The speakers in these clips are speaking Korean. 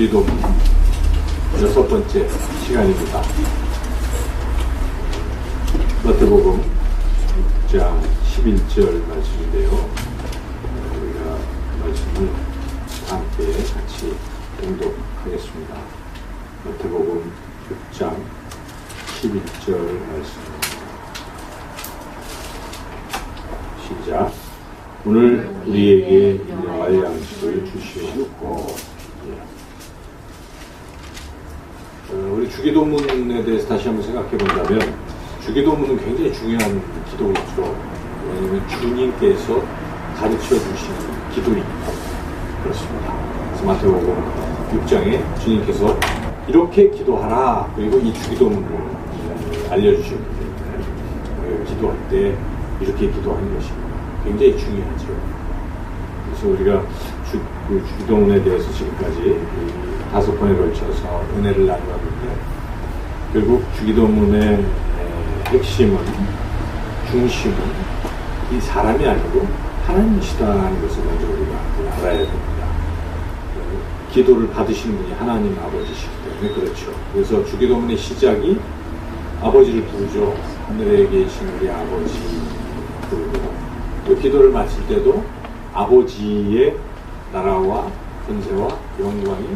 주기도문 6번째 시간입니다. 마태복음 6장 11절 말씀인데요. 우리가 말씀을 함께 같이 봉독하겠습니다. 마태복음 6장 11절 말씀입니다. 시작. 오늘 우리에게 일용할 양식을 주시옵고. 우리 주기도문에 대해서 다시 한번 생각해 본다면 주기도문은 굉장히 중요한 기도이죠. 왜냐하면 주님께서 가르쳐 주시는 기도이니까 그렇습니다. 그래서 마태복음 6장에 주님께서 이렇게 기도하라, 그리고 이 주기도문을 알려주시기 때문에 기도할 때 이렇게 기도하는 것입니다. 굉장히 중요하죠. 그래서 우리가 주기도문에 대해서 지금까지 5번에 걸쳐서 은혜를 나누었는데, 결국 주기도문의 핵심은, 중심은 이 사람이 아니고 하나님이시다는 것을 먼저 우리가 알아야 됩니다. 기도를 받으시는 분이 하나님 아버지시기 때문에 그렇죠. 그래서 주기도문의 시작이 아버지를 부르죠. 하늘에 계신 우리 아버지 부르고, 또 기도를 마칠 때도 아버지의 나라와 권세와 영광이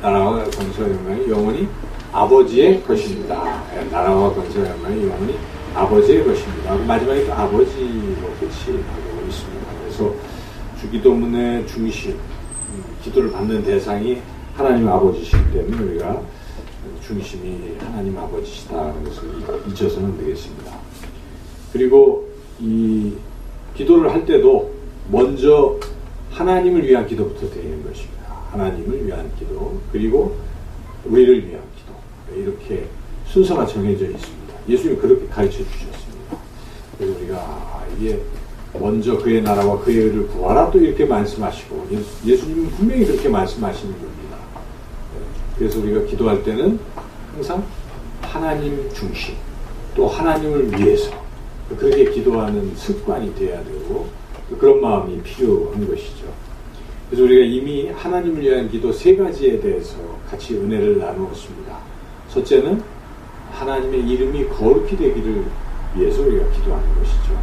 나라와 권세와 영광이 영원히 아버지의 것입니다. 나라와 권세와 영광이 영원히 아버지의 것입니다. 마지막에 또 아버지로 끝이 나고 있습니다. 그래서 주기도문의 중심, 기도를 받는 대상이 하나님 아버지시기 때문에 우리가 중심이 하나님 아버지시다는 것을 잊어서는 안 되겠습니다. 그리고 이 기도를 할 때도 먼저 하나님을 위한 기도부터 드리는 것입니다. 하나님을 위한 기도, 그리고 우리를 위한 기도, 이렇게 순서가 정해져 있습니다. 예수님이 그렇게 가르쳐 주셨습니다. 그래서 우리가 이게 먼저 그의 나라와 그의 의를 구하라, 또 이렇게 말씀하시고, 예수님은 분명히 그렇게 말씀하시는 겁니다. 그래서 우리가 기도할 때는 항상 하나님 중심, 또 하나님을 위해서 그렇게 기도하는 습관이 돼야 되고, 그런 마음이 필요한 것이죠. 그래서 우리가 이미 하나님을 위한 기도 3가지에 대해서 같이 은혜를 나누었습니다. 첫째는 하나님의 이름이 거룩히 되기를 위해서 우리가 기도하는 것이죠.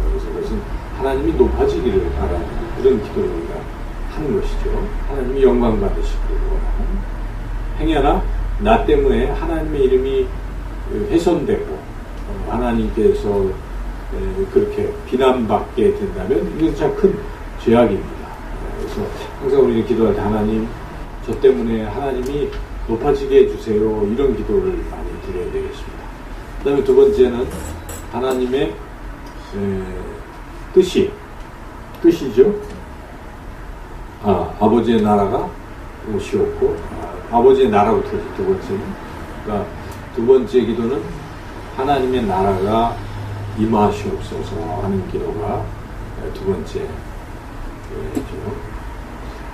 그래서 그것은 하나님이 높아지기를 바라는 그런 기도를 우리가 하는 것이죠. 하나님이 영광 받으시기를 원하는. 행여나 나 때문에 하나님의 이름이 훼손되고 하나님께서 그렇게 비난받게 된다면 이건 참 큰 죄악입니다. 그래서 항상 우리는 기도할 때 하나님, 저 때문에 하나님이 높아지게 해주세요, 이런 기도를 많이 드려야 되겠습니다. 그 다음에 2번째는 하나님의 뜻이죠. 아버지의 나라가 오시옵고, 아버지의 나라부터죠. 2번째는. 그러니까 2번째 기도는 하나님의 나라가 임하시옵소서 하는 기도가 2번째 기도.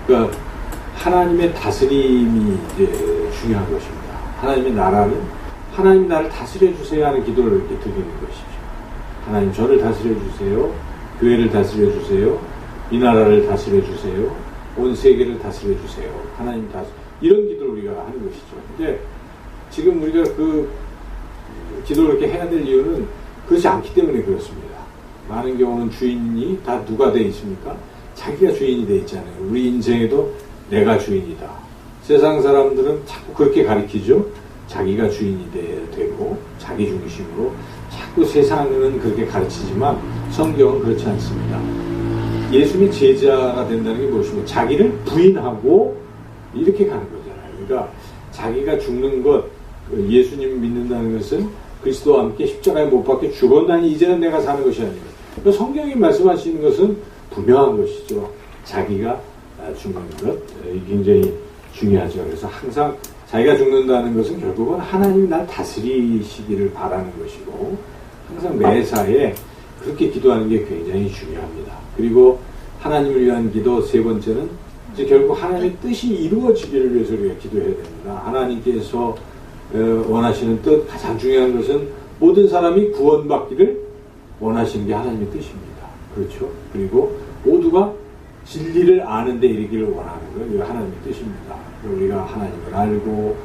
그러니까 하나님의 다스림이 이제 중요한 것입니다. 하나님의 나라는 하나님 나를 다스려 주세요 하는 기도를 이렇게 드리는 것이죠. 하나님 저를 다스려 주세요, 교회를 다스려 주세요, 이 나라를 다스려 주세요, 온 세계를 다스려 주세요. 하나님 이런 기도를 우리가 하는 것이죠. 근데 지금 우리가 그 기도를 이렇게 해야 될 이유는 그렇지 않기 때문에 그렇습니다. 많은 경우는 주인이 다 누가 돼 있습니까? 자기가 주인이 돼 있잖아요. 우리 인생에도 내가 주인이다. 세상 사람들은 자꾸 그렇게 가르치죠. 자기가 주인이 되고 자기 중심으로 자꾸 세상은 그렇게 가르치지만 성경은 그렇지 않습니다. 예수님이 제자가 된다는 게 무엇이고, 자기를 부인하고 이렇게 가는 거잖아요. 그러니까 자기가 죽는 것, 예수님을 믿는다는 것은 그리스도와 함께 십자가에 못 박혀 죽었나니 이제는 내가 사는 것이 아니라, 그러니까 성경이 말씀하시는 것은 분명한 것이죠. 자기가 죽는 것, 굉장히 중요하죠. 그래서 항상 자기가 죽는다는 것은 결국은 하나님이 날 다스리시기를 바라는 것이고, 항상 매사에 그렇게 기도하는 게 굉장히 중요합니다. 그리고 하나님을 위한 기도 3번째는 이제 결국 하나님의 뜻이 이루어지기를 위해서 우리가 기도해야 됩니다. 하나님께서 원하시는 뜻, 가장 중요한 것은 모든 사람이 구원받기를 원하시는 게 하나님의 뜻입니다. 그렇죠? 그리고 모두가 진리를 아는데 이르기를 원하는 거, 이거 하나님의 뜻입니다. 우리가 하나님을 알고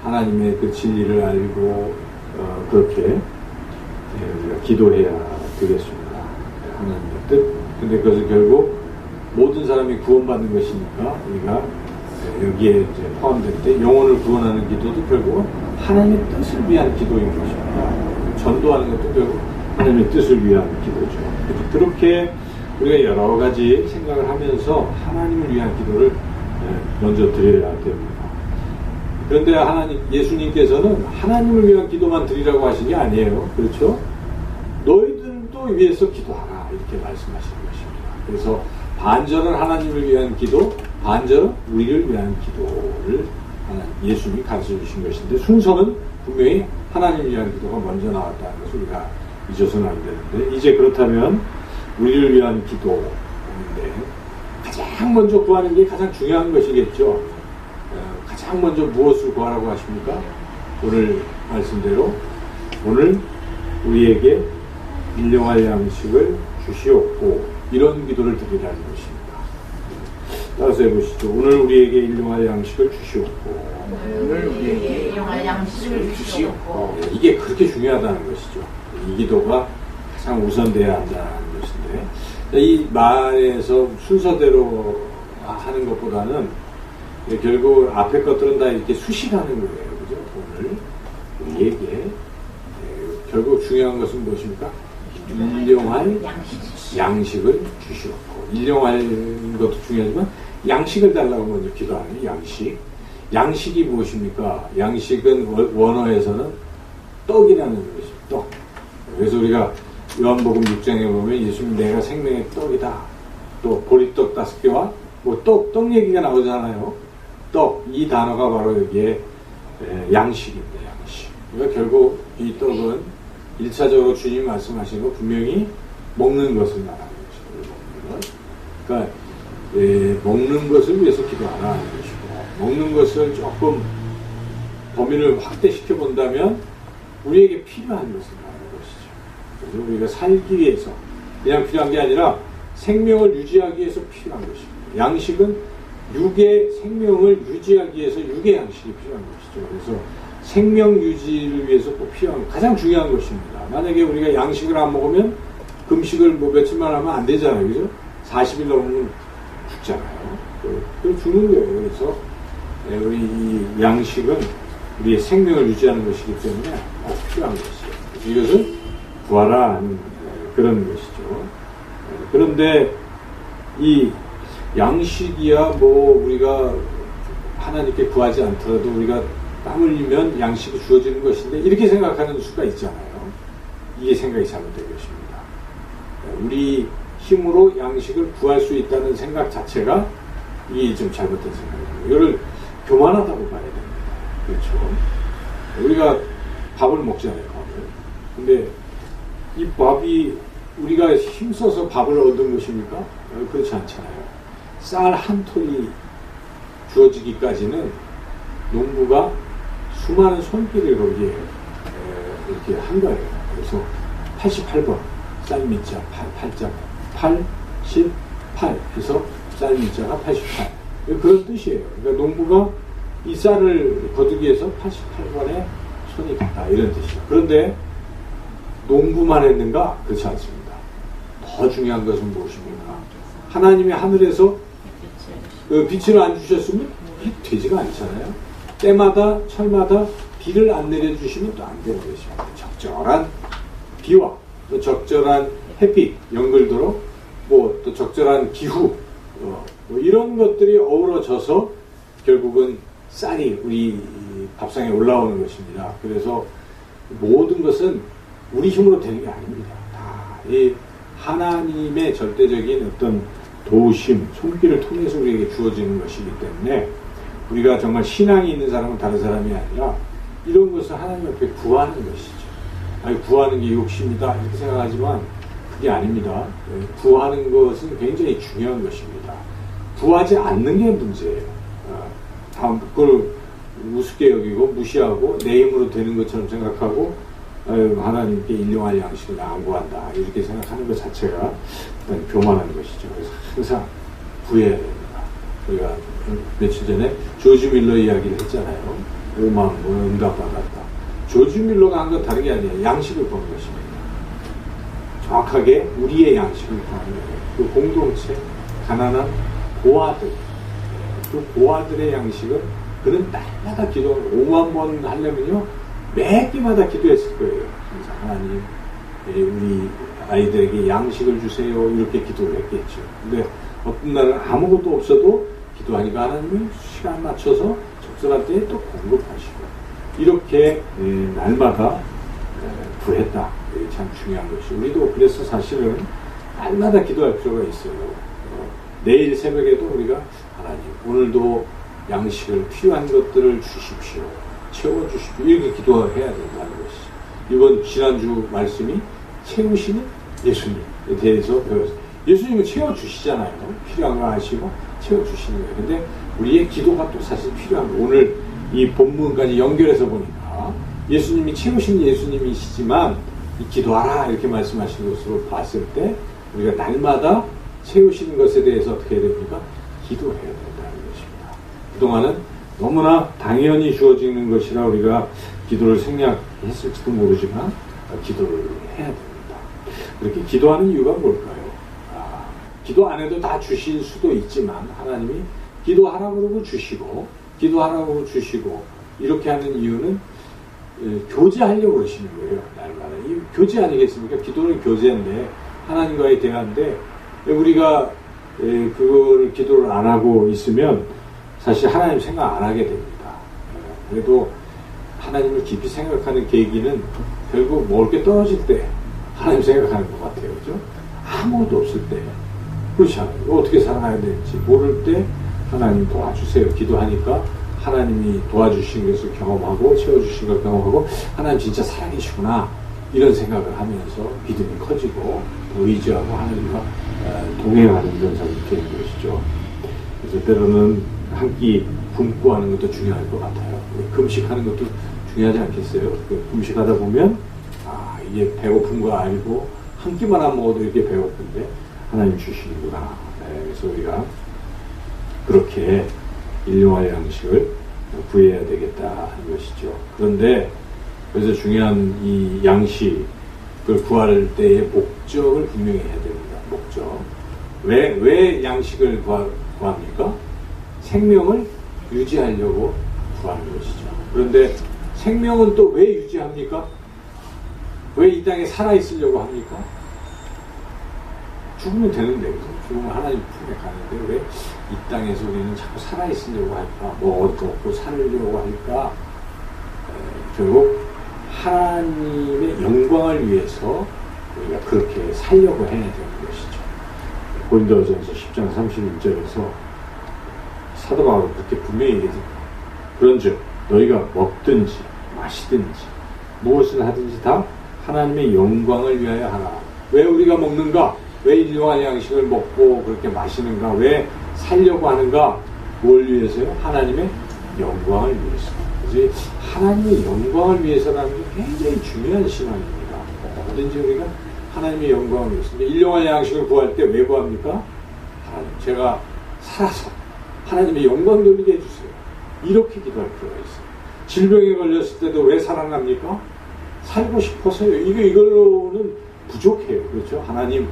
하나님의 그 진리를 알고 그렇게 우리가 기도해야 되겠습니다. 하나님의 뜻. 근데 그것은 결국 모든 사람이 구원받는 것이니까 우리가 여기에 이제 포함될 때 영혼을 구원하는 기도도 결국 하나님의 뜻을 위한 기도인 것입니다. 전도하는 것도 결국 하나님의 뜻을 위한 기도죠. 그렇게 우리가 여러 가지 생각을 하면서 하나님을 위한 기도를 먼저 드려야 됩니다. 그런데 예수님께서는 하나님을 위한 기도만 드리라고 하신 게 아니에요. 그렇죠? 너희들도 위해서 기도하라 이렇게 말씀하시는 것입니다. 그래서 반절은 하나님을 위한 기도, 반절은 우리를 위한 기도를 예수님이 가르쳐 주신 것인데 순서는 분명히 하나님을 위한 기도가 먼저 나왔다는 것을 우리가 잊어서는 안 되는데 이제 그렇다면 우리를 위한 기도인데 가장 먼저 구하는 게 가장 중요한 것이겠죠. 가장 먼저 무엇을 구하라고 하십니까? 오늘 말씀대로 오늘 우리에게 일용할 양식을 주시옵고 이런 기도를 드리라는 것입니다. 따라서 해보시죠. 오늘 우리에게 일용할 양식을 주시옵고 오늘 우리에게 일용할 양식을 주시옵고 이게 그렇게 중요하다는 것이죠. 이 기도가 가장 우선돼야 한다는 것인데 이 말에서 순서대로 하는 것보다는 결국 앞에 것들은 다 이렇게 수식하는 거예요. 그죠? 오늘 우리에게 결국 중요한 것은 무엇입니까? 일용할 양식을 주시옵고 일용할 것도 중요하지만 양식을 달라고 먼저 기도하는 양식. 양식이 무엇입니까? 양식은 원어에서는 떡이라는 것입니다. 떡. 그래서 우리가 요한복음 6장에 보면 예수님 내가 생명의 떡이다. 또 보리떡 5개와 뭐 떡 얘기가 나오잖아요. 떡. 이 단어가 바로 여기에 양식입니다. 양식. 그러니까 결국 이 떡은 1차적으로 주님 말씀하신 거 분명히 먹는 것을 말하는 것이고 그러니까 먹는 것을 위해서 기도하라 하는 것이고 먹는 것을 조금 범위를 확대시켜 본다면 우리에게 필요한 것을 말하는 것이죠. 그래서 우리가 살기 위해서 그냥 필요한 게 아니라 생명을 유지하기 위해서 필요한 것입니다. 양식은 육의 생명을 유지하기 위해서 육의 양식이 필요한 것이죠. 그래서 생명 유지를 위해서 꼭 필요한 가장 중요한 것입니다. 만약에 우리가 양식을 안 먹으면 금식을 뭐 며칠만 하면 안 되잖아요. 그죠? 40일 넘으면 죽잖아요. 그럼 죽는 거예요. 그래서 우리 이 양식은 우리의 생명을 유지하는 것이기 때문에 꼭 필요한 것이죠. 이것은 구하라 하는 그런 것이죠. 그런데 이 양식이야 뭐 우리가 하나님께 구하지 않더라도 우리가 땀 흘리면 양식이 주어지는 것인데 이렇게 생각하는 수가 있잖아요. 이게 생각이 잘못된 것입니다. 우리 힘으로 양식을 구할 수 있다는 생각 자체가 이게 좀 잘못된 생각입니다. 이거를 교만하다고 봐야 됩니다. 그렇죠? 우리가 밥을 먹잖아요. 밥을. 근데 이 밥이 우리가 힘써서 밥을 얻은 것입니까? 그렇지 않잖아요. 쌀 한 톨이 주어지기까지는 농부가 수많은 손길을 거기에 이렇게 한 거예요. 그래서 88번 쌀 밑자 8자 88 해서 쌀 밑자가 88 그런 뜻이에요. 그러니까 농부가 이 쌀을 거두기 위해서 88번에 손이 갔다 이런 뜻이에요. 그런데 농부만 했는가? 그렇지 않습니다. 더 중요한 것은 무엇입니까? 하나님이 하늘에서 빛을 안 주셨으면 되지가 않잖아요. 때마다 철마다 비를 안 내려주시면 또 안 되는 것입니다. 적절한 비와 또 적절한 햇빛 연결도록 뭐 또 적절한 기후 뭐 이런 것들이 어우러져서 결국은 쌀이 우리 밥상에 올라오는 것입니다. 그래서 모든 것은 우리 힘으로 되는 게 아닙니다. 다 이 하나님의 절대적인 어떤 도우심, 손길을 통해서 우리에게 주어지는 것이기 때문에 우리가 정말 신앙이 있는 사람은 다른 사람이 아니라 이런 것을 하나님 앞에 구하는 것이죠. 아니, 구하는 게 욕심이다 이렇게 생각하지만 그게 아닙니다. 구하는 것은 굉장히 중요한 것입니다. 구하지 않는 게 문제예요. 그걸 우습게 여기고 무시하고 내 힘으로 되는 것처럼 생각하고 하나님께 일용할 양식을 안 구한다 이렇게 생각하는 것 자체가 일단 교만한 것이죠. 그래서 항상 구해야 됩니다. 우리가 며칠 전에 조지 밀러 이야기를 했잖아요. 5만 원 응답받았다. 조지 밀러가 한 건 다른 게 아니에요. 양식을 본 것입니다. 정확하게 우리의 양식을 구하는 거예요. 그 공동체, 가난한 고아들, 그 고아들의 양식을 그는 날마다 기도하고 5만 번 하려면요 매 끼마다 기도했을 거예요. 그래서 하나님 우리 아이들에게 양식을 주세요 이렇게 기도를 했겠죠. 근데 어떤 날은 아무것도 없어도 기도하니까 하나님이 시간 맞춰서 적절한 때에 또 공급하시고 이렇게 날마다 구했다. 참 중요한 것이 우리도 그래서 사실은 날마다 기도할 필요가 있어요. 내일 새벽에도 우리가 하나님 오늘도 양식을 필요한 것들을 주십시오. 채워주십시오. 이렇게 기도해야 된다는 것이죠. 이번 지난주 말씀이 채우시는 예수님에 대해서 배웠어요. 예수님은 채워주시잖아요. 필요한 거 아시고 채워주시는 거예요. 근데 우리의 기도가 또 사실 필요한 거예요. 오늘 이 본문까지 연결해서 보니까 예수님이 채우시는 예수님이시지만 이 기도하라 이렇게 말씀하신 것으로 봤을 때 우리가 날마다 채우시는 것에 대해서 어떻게 해야 됩니까? 기도해야 된다는 것입니다. 그동안은 너무나 당연히 주어지는 것이라 우리가 기도를 생략했을지도 모르지만 기도를 해야 됩니다. 그렇게 기도하는 이유가 뭘까요? 기도 안 해도 다 주실 수도 있지만 하나님이 기도하라고 그러고 주시고 기도하라고 그러고 주시고 이렇게 하는 이유는 교제하려고 그러시는 거예요. 날마다. 이 교제 아니겠습니까? 기도는 교제인데 하나님과의 대화인데 우리가 그거를 기도를 안 하고 있으면 사실 하나님 생각 안 하게 됩니다. 그래도 하나님을 깊이 생각하는 계기는 결국 먹을 게 떨어질 때 하나님 생각하는 것 같아요. 그죠? 아무것도 없을 때 그렇지 않아요. 어떻게 살아가야 될지 모를 때 하나님 도와주세요. 기도하니까 하나님이 도와주신 것을 경험하고 채워주신 걸 경험하고 하나님 진짜 살아계시구나 이런 생각을 하면서 믿음이 커지고 의지하고 하나님과 동행하는 현상이 되는 것이죠. 그래서 때로는 한 끼 굶고 하는 것도 중요할 것 같아요. 금식하는 것도 중요하지 않겠어요? 금식하다 보면 이게 배고픈 거 알고 한 끼만 안 먹어도 이렇게 배고픈데 하나님 주시는구나. 그래서 우리가 그렇게 일용할 양식을 구해야 되겠다 하는 것이죠. 그런데 그래서 중요한 이 양식을 구할 때의 목적을 분명히 해야 됩니다. 목적. 왜 양식을 구합니까? 생명을 유지하려고 구하는 것이죠. 그런데 생명은 또 왜 유지합니까? 왜 이 땅에 살아있으려고 합니까? 죽으면 되는데, 그죠? 죽으면 하나님 품에 가는데, 왜 이 땅에서 우리는 자꾸 살아있으려고 할까? 뭐 얻고 살려고 할까? 결국 하나님의 영광을 위해서 우리가 그렇게 살려고 해야 되는 것이죠. 고린도전서 10장 31절에서 사도 바울은 그렇게 분명히 얘기합니다. 그런즉 너희가 먹든지 마시든지 무엇을 하든지 다 하나님의 영광을 위하여 하라. 왜 우리가 먹는가? 왜 일용할 양식을 먹고 그렇게 마시는가? 왜 살려고 하는가? 뭘 위해서요? 하나님의 영광을 위해서. 그래서 하나님의 영광을 위해서라는 게 굉장히 중요한 신앙입니다. 뭐든지 우리가 하나님의 영광을 위해서. 일용할 양식을 구할 때 왜 구합니까? 하나님, 제가 살아서 하나님의 영광 돌리게 해주세요. 이렇게 기도할 필요가 있어요. 질병에 걸렸을 때도 왜 살아납니까? 살고 싶어서요. 이걸로는 부족해요. 그렇죠? 하나님,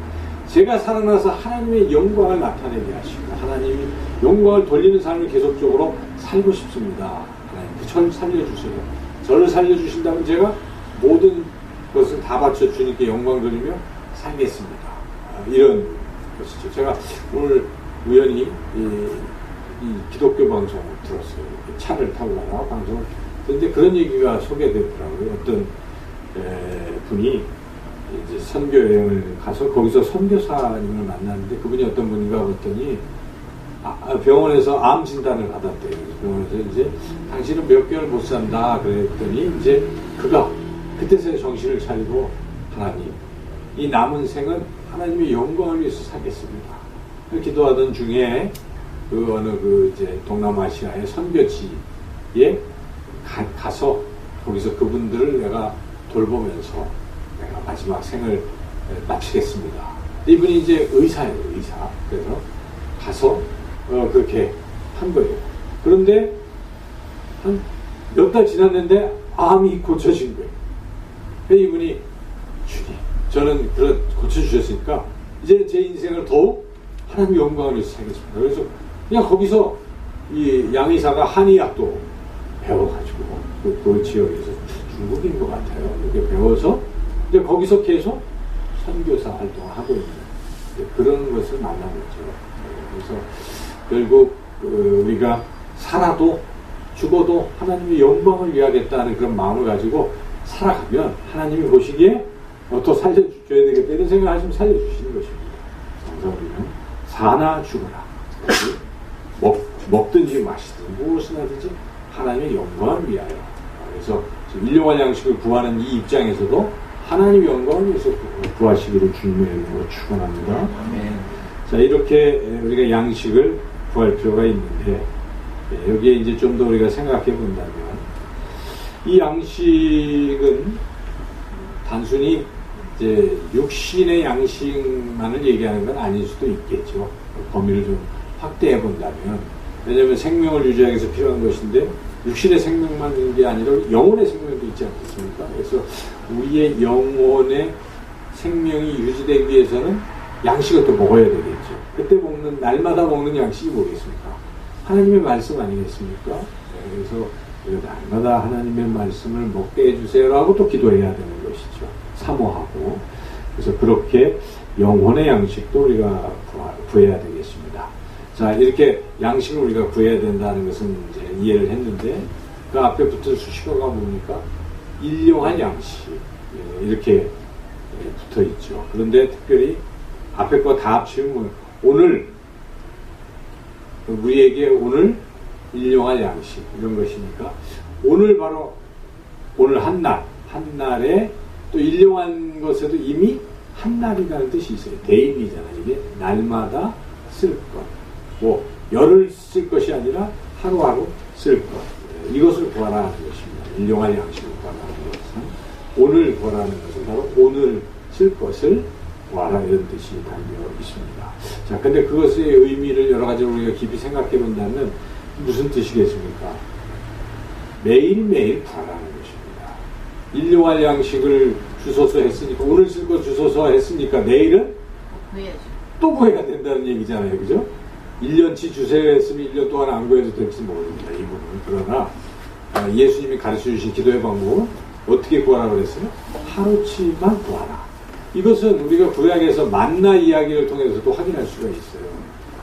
제가 살아나서 하나님의 영광을 나타내게 하시고 하나님이 영광을 돌리는 삶을 계속적으로 살고 싶습니다. 하나님, 저를 살려주세요. 저를 살려주신다면 제가 모든 것을 다 바쳐 주님께 영광 돌리며 살겠습니다. 이런 것이죠. 제가 오늘 우연히 이 기독교 방송을 들었어요. 차를 타고 가다가 방송을 듣는데 그런 얘기가 소개되더라고요. 어떤 분이 이제 선교 여행을 가서 거기서 선교사님을 만났는데 그분이 어떤 분인가 봤더니 병원에서 암 진단을 받았대요. 병원에서 이제 당신은 몇 개월 못 산다 그랬더니 이제 그가 그때서야 정신을 차리고 하나님, 이 남은 생은 하나님의 영광을 위해서 살겠습니다. 기도하던 중에 이제 동남아시아의 선교지에 가서 거기서 그분들을 내가 돌보면서 내가 마지막 생을 마치겠습니다. 이분이 이제 의사예요, 의사. 그래서 가서 그렇게 한 거예요. 그런데 한 몇 달 지났는데 암이 고쳐진 거예요. 그래서 이분이 주님, 저는 그런 고쳐주셨으니까 이제는 제 인생을 더욱 하나님의 영광을 위해서 살겠습니다. 그래서 그냥 거기서 이 양의사가 한의학도 배워가지고 그 지역에서 중국인 것 같아요. 이렇게 배워서 이제 거기서 계속 선교사 활동을 하고 있는 그런 것을 만나보죠. 그래서 결국 우리가 살아도 죽어도 하나님의 영광을 위하겠다는 그런 마음을 가지고 살아가면 하나님이 보시기에 더 살려줘야 되겠다 이런 생각을 하시면 살려주시는 것입니다. 그래서 우리는 사나 죽어라. 먹든지 마시든지 무엇을 하든지 하나님의 영광을 위하여. 그래서 일용할 양식을 구하는 이 입장에서도 하나님의 영광을 위해서 구하시기를 주님의 이름으로 축원합니다. 자, 이렇게 우리가 양식을 구할 필요가 있는데 여기에 이제 좀 더 우리가 생각해 본다면 이 양식은 단순히 이제 육신의 양식만을 얘기하는 건 아닐 수도 있겠죠. 범위를 좀 확대해 본다면, 왜냐하면 생명을 유지하기 위해서 필요한 것인데 육신의 생명만 있는 게 아니라 영혼의 생명도 있지 않겠습니까? 그래서 우리의 영혼의 생명이 유지되기 위해서는 양식을 또 먹어야 되겠죠. 그때 먹는, 날마다 먹는 양식이 뭐겠습니까? 하나님의 말씀 아니겠습니까? 그래서 날마다 하나님의 말씀을 먹게 해주세요라고 또 기도해야 되는 것이죠. 사모하고. 그래서 그렇게 영혼의 양식도 우리가 구해야 되겠습니다. 자, 이렇게 양식을 우리가 구해야 된다는 것은 이제 이해를 했는데, 그 앞에 붙은 수식어가 뭡니까? 일용할 양식. 이렇게 붙어 있죠. 그런데 특별히 앞에 거 다 합치면 오늘, 우리에게 오늘 일용할 양식, 이런 것이니까, 오늘 바로, 오늘 한날에 또 일용한 것에도 이미 한날이라는 뜻이 있어요. 데일리잖아요. 이게 날마다 쓸 것. 뭐 열흘 쓸 것이 아니라 하루하루 쓸 것. 이것을 구하라 하는 것입니다. 일용할 양식을 구하라는 것은, 오늘 구하라는 것은 바로 오늘 쓸 것을 구하라, 이런 뜻이 담겨 있습니다. 자, 근데 그것의 의미를 여러 가지로 우리가 깊이 생각해 본다면 무슨 뜻이겠습니까? 매일매일 구하라는 것입니다. 일용할 양식을 주소서 했으니까, 오늘 쓸 것 주소서 했으니까 내일은 또 구해야 된다는 얘기잖아요. 그죠? 1년치 주세요 했으면 1년 동안 안 구해도 될지 모릅니다. 이 부분은. 그러나 예수님이 가르쳐 주신 기도의 방법은 어떻게 구하라고 그랬어요? 하루치만 구하라. 이것은 우리가 구약에서 만나 이야기를 통해서도 확인할 수가 있어요.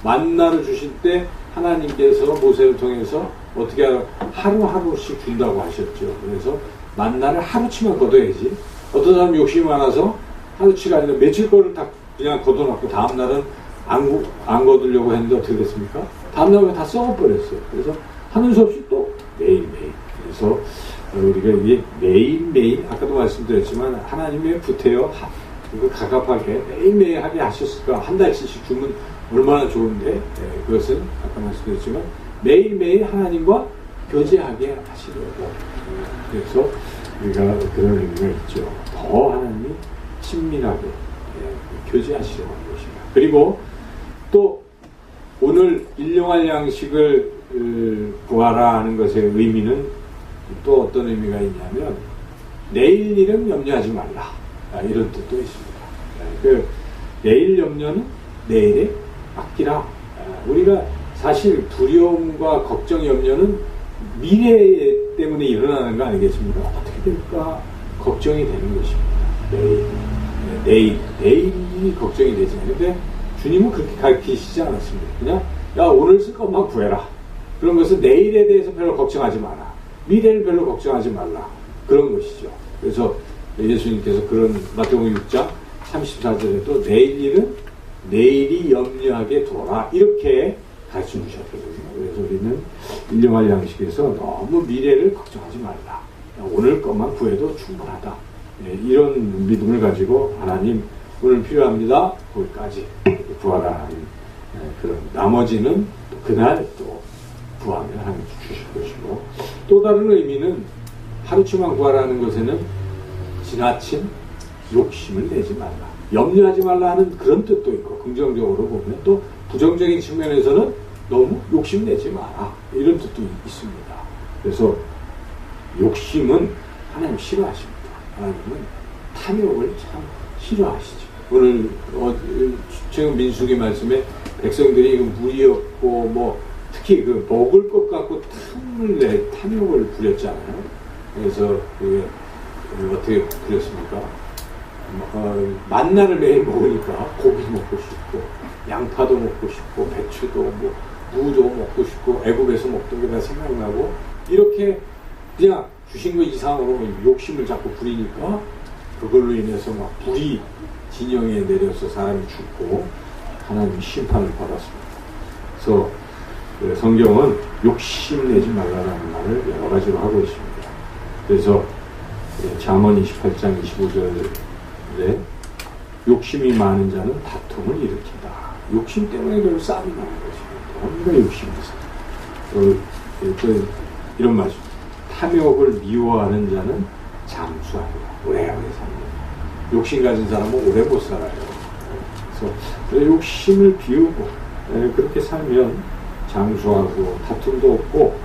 만나를 주실 때 하나님께서 모세를 통해서 어떻게 하루하루씩 준다고 하셨죠. 그래서 만나를 하루치만 걷어야지. 어떤 사람 욕심이 많아서 하루치가 아니라 며칠 거를 다 그냥 걷어놓고 다음날은 안 거두려고 했는데 어떻게 됐습니까? 다음날은 다 썩어버렸어요. 그래서 하는 수 없이 또 매일매일. 그래서 우리가 이게 매일매일, 아까도 말씀드렸지만 하나님의 부태여 가깝하게 매일매일 하게 하셨을까. 한 달씩 주면 얼마나 좋은데, 그것은 아까 말씀드렸지만 매일매일 하나님과 교제하게 하시려고. 그래서 우리가 그런 의미가 있죠. 더 하나님이 친밀하게 교제하시려고 하는 것입니다. 그리고 또 오늘 일용할 양식을 구하라 하는 것의 의미는 또 어떤 의미가 있냐면, 내일 일은 염려하지 말라, 이런 뜻도 있습니다. 그 내일 염려는 내일에 맡기라. 우리가 사실 두려움과 걱정, 염려는 미래 때문에 일어나는 거 아니겠습니까? 어떻게 될까 걱정이 되는 것입니다. 내일이 걱정이 되지 않는데, 주님은 그렇게 가르치시지 않았습니다. 그냥 야, 오늘 쓸 것만 구해라. 그런 것은 내일에 대해서 별로 걱정하지 마라. 미래를 별로 걱정하지 말라. 그런 것이죠. 그래서 예수님께서 그런 마태복음 6장 34절에도 내일 일은 내일이 염려하게 두어라, 이렇게 가르쳐 주셨거든요. 그래서 우리는 일용할 양식에서 너무 미래를 걱정하지 말라. 오늘 것만 구해도 충분하다. 이런 믿음을 가지고 하나님 오늘 필요합니다. 거기까지 구하라 하는 그런, 나머지는 또 그날 또 구하면 하나님 주실 것이고, 또 다른 의미는 하루치만 구하라는 것에는 지나친 욕심을 내지 말라. 염려하지 말라 하는 그런 뜻도 있고, 긍정적으로 보면 또 부정적인 측면에서는 너무 욕심내지 마라 이런 뜻도 있습니다. 그래서 욕심은 하나님 싫어하십니다. 하나님은 탐욕을 참 싫어하시죠. 오늘 지금 민수기 말씀에 백성들이 무리 없고 뭐 특히 그 먹을 것 갖고 탐욕을 부렸잖아요. 그래서 그게 어떻게 부렸습니까? 만나를 매일 먹으니까 고기 먹고 싶고 양파도 먹고 싶고 배추도 뭐 무도 먹고 싶고 애굽에서 먹던 게 다 생각나고 이렇게 그냥 주신 거 이상으로 욕심을 자꾸 부리니까 그걸로 인해서 막 불이 진영에 내려서 사람이 죽고 하나님 심판을 받았습니다. 그래서 성경은 욕심내지 말라는 말을 여러 가지로 하고 있습니다. 그래서 잠언 28장 25절에 욕심이 많은 자는 다툼을 일으킨다. 욕심 때문에 결국 싸움이 나는 것입니다. 뭔가 욕심이 있어요. 또 이런 말씀. 탐욕을 미워하는 자는 장수하리라. 오래오래 삽니다. 욕심 가진 사람은 오래 못 살아요. 그래서 욕심을 비우고 그렇게 살면 장수하고 다툼도 없고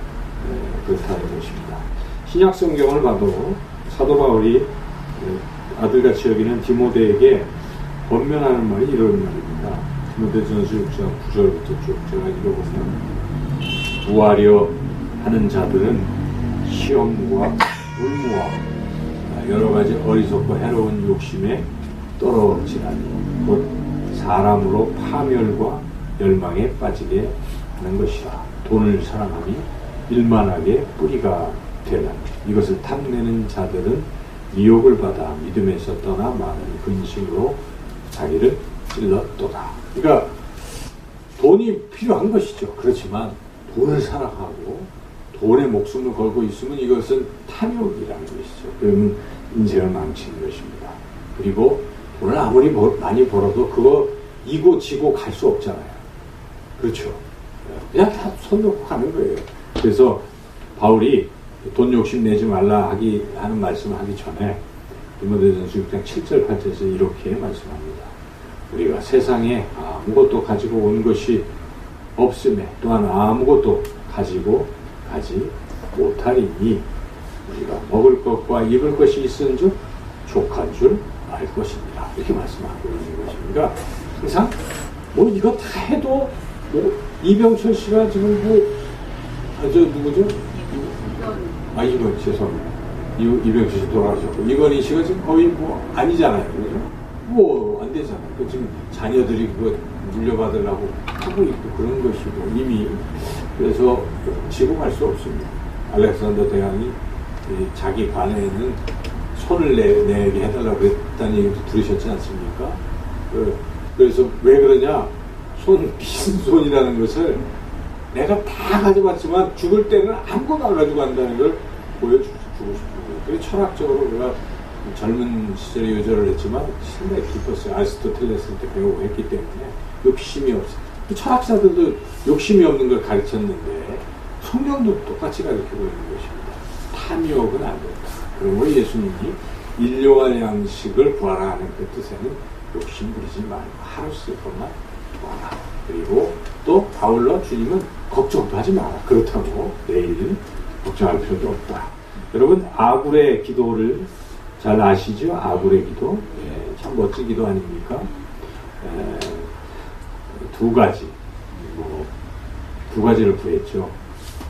그렇다는 것입니다. 신약 성경을 봐도 사도 바울이 아들같이 여기는 디모데에게 권면하는 말이 이런 말입니다. 디모데전서 6장 9절부터 쭉 제가 읽어보면 구하려 하는 자들은 시험과 불무와 여러 가지 어리석고 해로운 욕심에 떨어지나니 곧 사람으로 파멸과 멸망에 빠지게 하는 것이라. 돈을 사랑하니 일만하게 뿌리가 되나니 이것을 탐내는 자들은 미혹을 받아 믿음에서 떠나 많은 근심으로 자기를 찔렀도다. 그러니까 돈이 필요한 것이죠. 그렇지만 돈을 사랑하고 돈에 목숨을 걸고 있으면 이것은 탐욕이라는 것이죠. 그러면 인생을 망치는 것입니다. 그리고 돈을 아무리 많이 벌어도 그거 이고 지고 갈 수 없잖아요. 그렇죠. 그냥 다 손 놓고 가는 거예요. 그래서 바울이 돈 욕심 내지 말라 하는 말씀을 하기 전에 디모데전서 6장 7절 8절에서 이렇게 말씀합니다. 우리가 세상에 아무것도 가지고 온 것이 없음에 또한 아무것도 가지고 가지 못하리니 우리가 먹을 것과 입을 것이 있은 줄 족한 줄 알 것입니다. 이렇게 말씀하고 있는 것입니다. 항상 뭐 이거 다 해도 뭐 이병철 씨가 지금 저 누구죠? 이건 죄송합니다. 이병철 씨 돌아가셨고 이건희 씨가 지금 거의 뭐 아니잖아요. 그죠? 뭐 안 되잖아요. 지금 자녀들이 그거 물려받으려고 하고 있고 그런 것이고 이미 그래서 지고 갈 수 없습니다. 알렉산더 대왕이 자기 관에는 손을 내게 해달라고 그랬다는 얘기도 들으셨지 않습니까? 그래서 왜 그러냐? 빈손이라는 것을 내가 다 가져갔지만 죽을 때는 아무것도 안 가지고 간다는 걸 보여주고 싶은 거예요. 그래서 철학적으로 내가 젊은 시절에 요절을 했지만 상당히 깊었어요. 아리스토텔레스한테 배우고 했기 때문에 욕심이 없어요. 철학자들도 욕심이 없는 걸 가르쳤는데 성경도 똑같이 가르치고 있는 것입니다. 탐욕은 안 된다. 그러므로 예수님이 일용할 양식을 구하라 하는 그 뜻에는 욕심 부리지 말고 하루 쓸 것만 구하라. 그리고 또 바울로 주님은 걱정도 하지 마라. 그렇다고 내일 걱정할 필요도 없다. 여러분 아굴의 기도를 잘 아시죠? 아굴의 기도. 참 멋진 기도 아닙니까? 두 가지를 구했죠.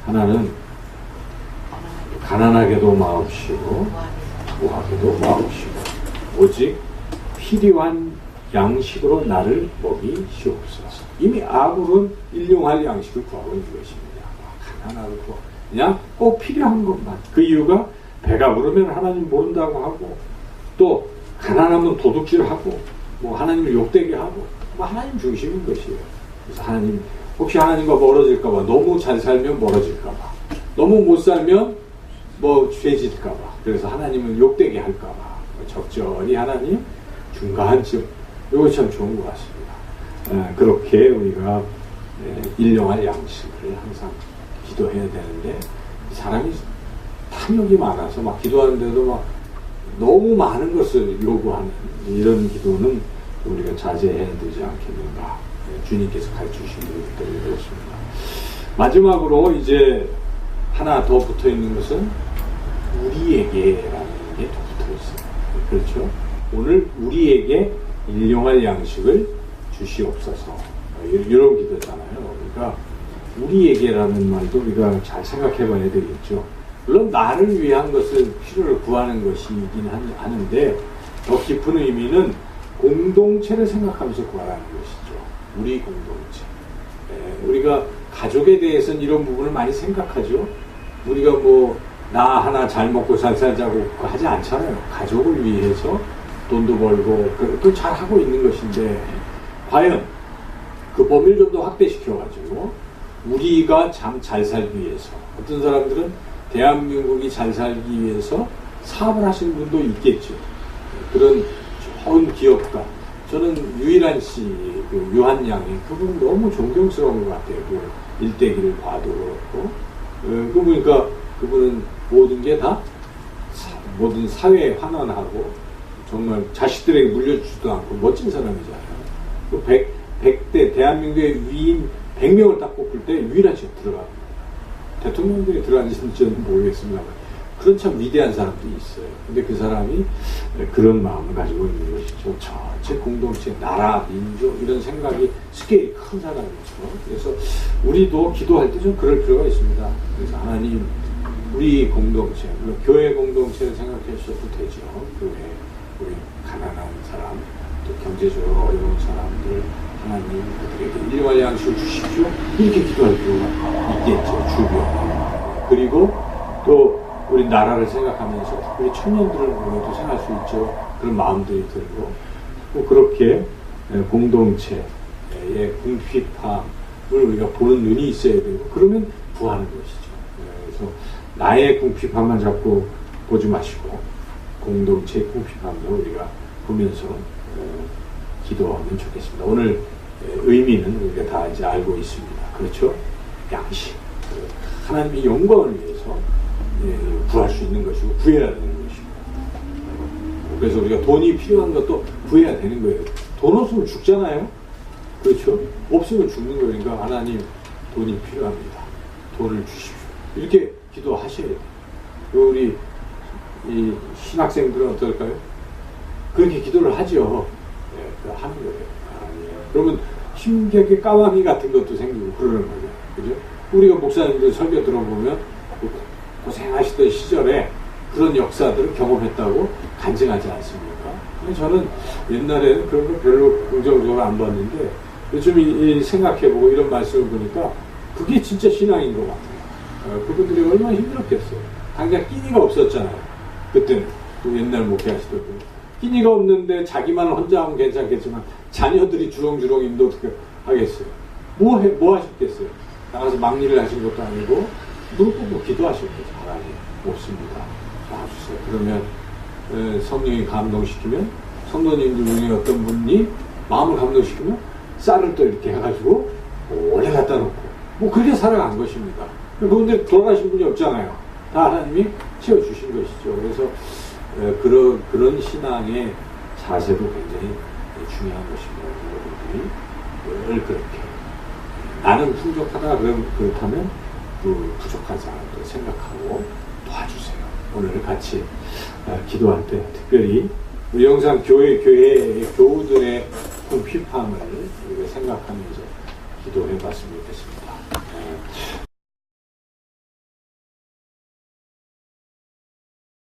하나는 가난하게도 마옵시고 부하게도 마옵시고 오직 필요한 양식으로 나를 먹이시옵소서. 이미 아굴은 일용할 양식을 구하고 있는 것입니다. 가난하고 그냥 꼭 필요한 것만. 그 이유가 배가 부르면 하나님 모른다고 하고 또 가난하면 도둑질하고 뭐 하나님을 욕되게 하고 뭐 하나님 중심인 것이에요. 그래서 하나님 혹시 하나님과 멀어질까봐 너무 잘 살면 멀어질까봐 너무 못 살면 뭐 죄질까봐 그래서 하나님을 욕되게 할까봐 적절히 하나님 중간쯤 이거 참 좋은 것 같습니다. 그렇게 우리가 일용할 양식을 항상 기도해야 되는데 사람이 탐욕이 많아서 막 기도하는데도 막 너무 많은 것을 요구하는 이런 기도는 우리가 자제해야 되지 않겠는가. 주님께서 가르치신 것들이 되었습니다. 마지막으로 이제 하나 더 붙어 있는 것은 우리에게라는 게 더 붙어 있어요. 그렇죠? 오늘 우리에게 일용할 양식을 주시옵소서. 이런 기도잖아요. 그러니까 우리에게라는 말도 우리가 잘 생각해 봐야 되겠죠. 물론 나를 위한 것을 필요를 구하는 것이긴 하는데 더 깊은 의미는 공동체를 생각하면서 구하라는 것이죠. 우리 공동체. 우리가 가족에 대해서는 이런 부분을 많이 생각하죠. 우리가 뭐 나 하나 잘 먹고 잘 살자고 하지 않잖아요. 가족을 위해서 돈도 벌고 그걸 잘 하고 있는 것인데 과연 그 범위를 좀 더 확대시켜가지고 우리가 참 잘 살기 위해서 어떤 사람들은 대한민국이 잘 살기 위해서 사업을 하시는 분도 있겠죠. 그런 좋은 기업가. 저는 유일한 씨, 그 유한 양이 그분 너무 존경스러운 것 같아요. 그 일대기를 봐도 그렇고. 그러니까 그분은 모든 게 다 모든 사회에 환원하고 정말 자식들에게 물려주지도 않고 멋진 사람이잖아요. 그 100대 대한민국의 위인 100명을 딱 뽑을 때 유일한 씨가 들어갑니다. 대통령들이 들어가는지는 모르겠습니다. 그런 참 위대한 사람도 있어요. 근데 그 사람이 그런 마음을 가지고 있는 것이죠. 전체 공동체, 나라, 민족 이런 생각이 스케일이 큰 사람이죠. 그래서 우리도 기도할 때 좀 그럴 필요가 있습니다. 그래서 하나님 우리 공동체, 교회 공동체를 생각해 주셔도 되죠. 교회, 우리 가난한 사람, 또 경제적으로 어려운 사람들 하나님 그들에게 일용할 양식을 주십시오. 이렇게 기도할 필요가 있겠죠. 주변에. 그리고 또 우리 나라를 생각하면서 우리 청년들을 우리도 생각할 수 있죠. 그런 마음들이 들고 또 그렇게 공동체의 궁핍함을 우리가 보는 눈이 있어야 되고 그러면 구하는 것이죠. 그래서 나의 궁핍함만 자꾸 보지 마시고 공동체의 궁핍함도 우리가 보면서 기도하면 좋겠습니다. 오늘 의미는 우리가 다 이제 알고 있습니다. 그렇죠? 양식. 하나님의 영광을 위해서 구할 수 있는 것이고 구해야 되는 것이고 그래서 우리가 돈이 필요한 것도 구해야 되는 거예요. 돈 없으면 죽잖아요. 그렇죠? 없으면 죽는 거니까 하나님 돈이 필요합니다. 돈을 주십시오. 이렇게 기도하셔야 돼요. 우리 이 신학생들은 어떨까요? 그렇게 기도를 하죠. 하는 거예요. 그러면 신기하게 까마귀 같은 것도 생기고 그러는 거죠. 그죠? 우리가 목사님들 설교 들어보면 고생하시던 시절에 그런 역사들을 경험했다고 간증하지 않습니까? 저는 옛날에는 그런 거 별로 긍정적으로 안 봤는데 요즘 생각해보고 이런 말씀을 보니까 그게 진짜 신앙인 것 같아요. 그분들이 얼마나 힘들었겠어요. 당장 끼니가 없었잖아요. 그때는 또 옛날 목회하시던 분 끼니가 없는데 자기만 혼자 하면 괜찮겠지만 자녀들이 주렁주렁임도 어떻게 하겠어요? 뭐 하셨겠어요? 나가서 막일을 하신 것도 아니고 무릎 꿇고 기도하셨겠죠. 하나님 없습니다. 나와주세요. 그러면 성령이 감동시키면 성도님들 중에 어떤 분이 마음을 감동시키면 쌀을 또 이렇게 해가지고 오래 갖다 놓고 뭐 그렇게 살아간 것입니다. 그런데 돌아가신 분이 없잖아요. 다 하나님이 채워주신 것이죠. 그래서 그런 신앙의 자세도 굉장히 중요한 것입니다. 여러분들이 늘 그렇게 나는 풍족하다 그렇다면 또 부족하지 않고 생각하고 도와주세요. 오늘 같이 기도할 때 특별히 우리 영상 교회의 교우들의 궁핍함을 우리가 생각하면서 기도해 봤으면 좋겠습니다.